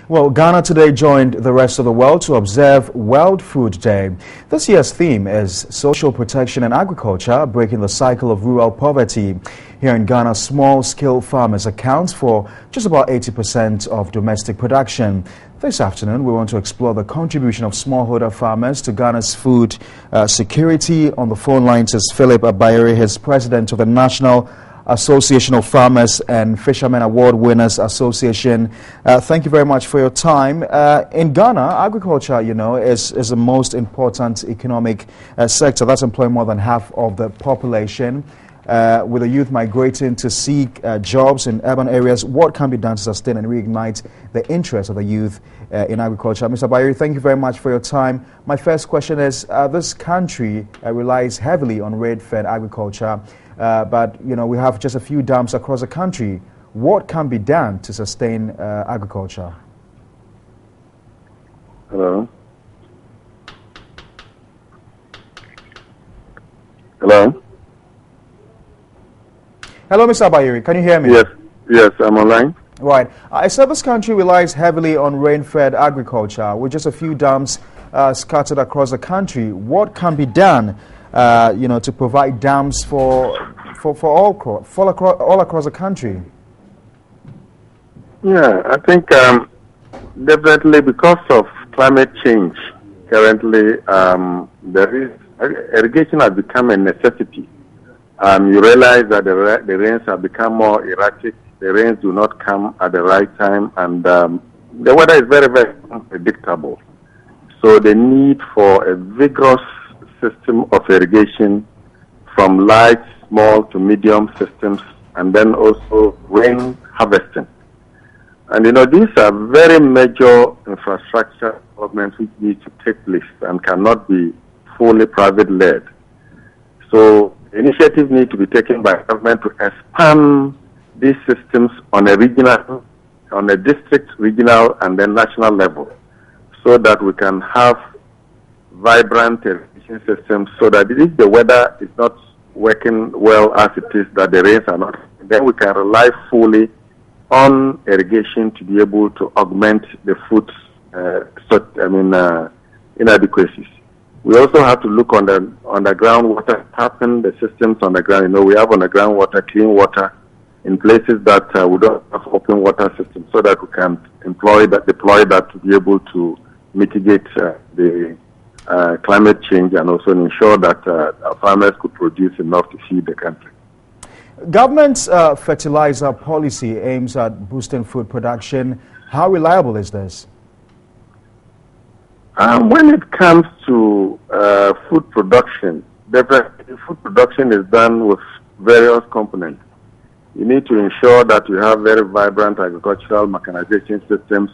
Well, Ghana today joined the rest of the world to observe World Food Day. This year's theme is social protection and agriculture, breaking the cycle of rural poverty. Here in Ghana, small-scale farmers account for just about 80% of domestic production. This afternoon, we want to explore the contribution of smallholder farmers to Ghana's food security. On the phone lines is Philip Abayeri, his president of the National Association of Farmers and Fishermen Award Winners Association. Thank you very much for your time. In Ghana, agriculture, is the most important economic sector. That's employing more than half of the population. With the youth migrating to seek jobs in urban areas, what can be done to sustain and reignite the interest of the youth in agriculture? Mr. Bayeri, thank you very much for your time. My first question is, this country relies heavily on rain-fed agriculture, but we have just a few dams across the country. What can be done to sustain agriculture? Hello? Hello? Hello, Mr. Abayeri. Can you hear me? Yes, I'm online. Right. I said this country relies heavily on rain-fed agriculture, with just a few dams scattered across the country. What can be done, to provide dams for all across the country? Yeah, I think definitely because of climate change, currently irrigation has become a necessity. You realize that the rains have become more erratic. The rains do not come at the right time, and the weather is very, very unpredictable. So the need for a vigorous system of irrigation from large, small to medium systems, and then also rain harvesting. And these are very major infrastructure developments which need to take place and cannot be fully private-led. So initiatives need to be taken by government to expand these systems on a district, regional, and then national level, so that we can have vibrant irrigation systems, so that if the weather is not working well as it is, that the rains are not, then we can rely fully on irrigation to be able to augment the food inadequacies. We also have to look on the groundwater, tapping the systems on the ground. We have on the groundwater, clean water in places that we don't have open water systems, so that we can deploy that to be able to mitigate the climate change and also ensure that our farmers could produce enough to feed the country. Government's fertilizer policy aims at boosting food production. How reliable is this? When it comes to food production, definitely food production is done with various components. You need to ensure that you have very vibrant agricultural mechanization systems.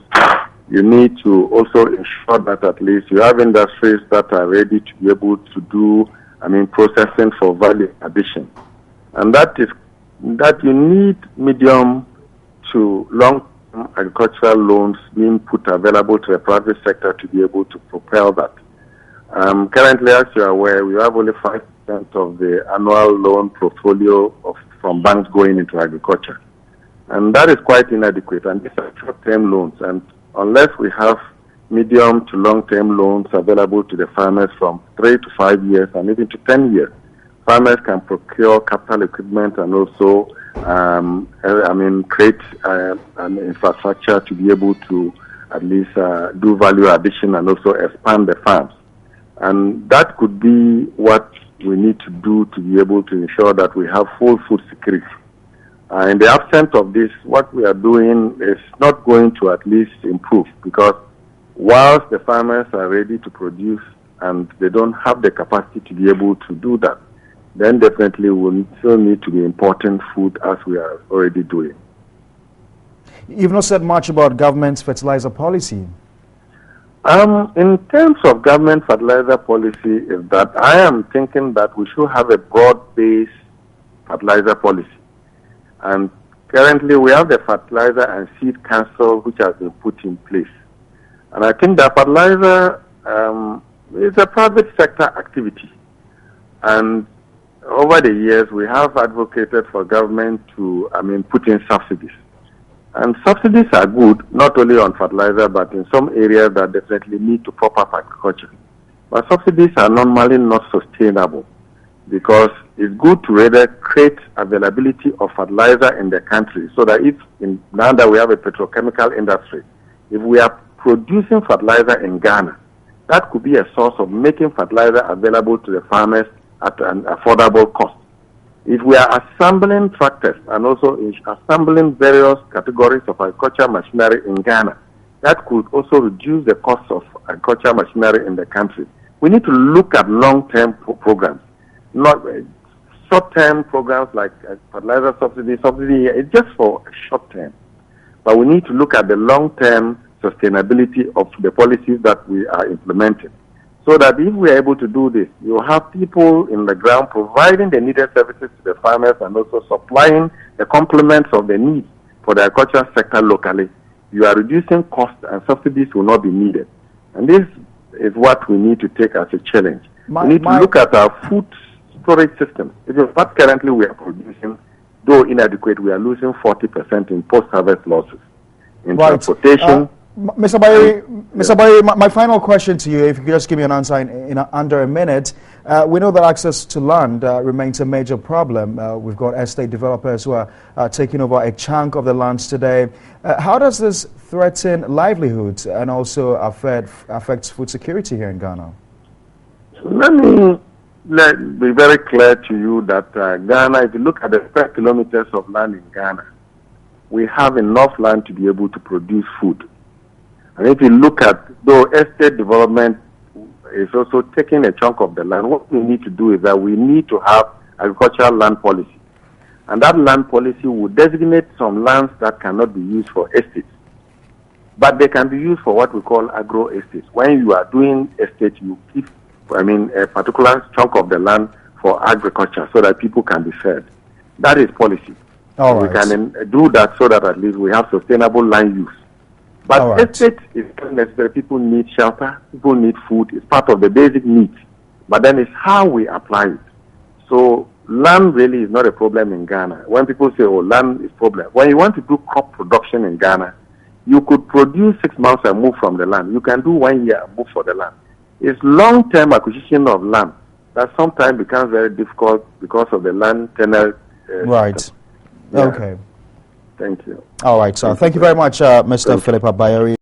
You need to also ensure that at least you have industries that are ready to be able to do, processing for value addition. And that you need medium to long agricultural loans being put available to the private sector to be able to propel that. Currently, as you are aware, we have only 5% of the annual loan portfolio from banks going into agriculture. And that is quite inadequate, and these are short-term loans. And unless we have medium to long-term loans available to the farmers from 3 to 5 years and even to 10 years, farmers can procure capital equipment and also create an infrastructure to be able to at least do value addition and also expand the farms. And that could be what we need to do to be able to ensure that we have full food security. In the absence of this, what we are doing is not going to at least improve, because whilst the farmers are ready to produce and they don't have the capacity to be able to do that, then definitely we'll still need to be importing food as we are already doing. You've not said much about government's fertilizer policy. In terms of government fertilizer policy, is that I am thinking that we should have a broad-based fertilizer policy. And currently we have the Fertilizer and Seed Council, which has been put in place. And I think that fertilizer is a private sector activity. And over the years, we have advocated for government to, put in subsidies. And subsidies are good, not only on fertilizer, but in some areas that definitely need to prop up agriculture. But subsidies are normally not sustainable because it's good to rather create availability of fertilizer in the country so that now that we have a petrochemical industry, if we are producing fertilizer in Ghana, that could be a source of making fertilizer available to the farmers at an affordable cost. If we are assembling tractors and also assembling various categories of agricultural machinery in Ghana, that could also reduce the cost of agricultural machinery in the country. We need to look at long-term programs, not short-term programs like fertilizer subsidy. It's just for short term. But we need to look at the long-term sustainability of the policies that we are implementing. So that if we are able to do this, you have people in the ground providing the needed services to the farmers and also supplying the complements of the needs for the agricultural sector locally. You are reducing costs and subsidies will not be needed. And this is what we need to take as a challenge. We need to look at our food storage system. Because what currently we are producing, though inadequate, we are losing 40% in post-harvest losses in transportation. Mr. Bayeri, my final question to you, if you could just give me an answer in under a minute. We know that access to land remains a major problem. We've got estate developers who are taking over a chunk of the lands today. How does this threaten livelihoods and also affect food security here in Ghana? Let me be very clear to you that Ghana, if you look at the square kilometers of land in Ghana, we have enough land to be able to produce food. And if you look at, though estate development is also taking a chunk of the land, what we need to do is that we need to have agricultural land policy. And that land policy will designate some lands that cannot be used for estates. But they can be used for what we call agro estates. When you are doing estate, you keep, a particular chunk of the land for agriculture so that people can be fed. That is policy. All right. We can do that so that at least we have sustainable land use. But estate is not necessary. People need shelter. People need food. It's part of the basic needs. But then it's how we apply it. So land really is not a problem in Ghana. When people say, oh, land is a problem. When you want to do crop production in Ghana, you could produce 6 months and move from the land. You can do 1 year and move for the land. It's long-term acquisition of land that sometimes becomes very difficult because of the land tenure. Right. Yeah. Okay. Thank you. All right, sir. Thank you very much, Mr. Philip Bayeri.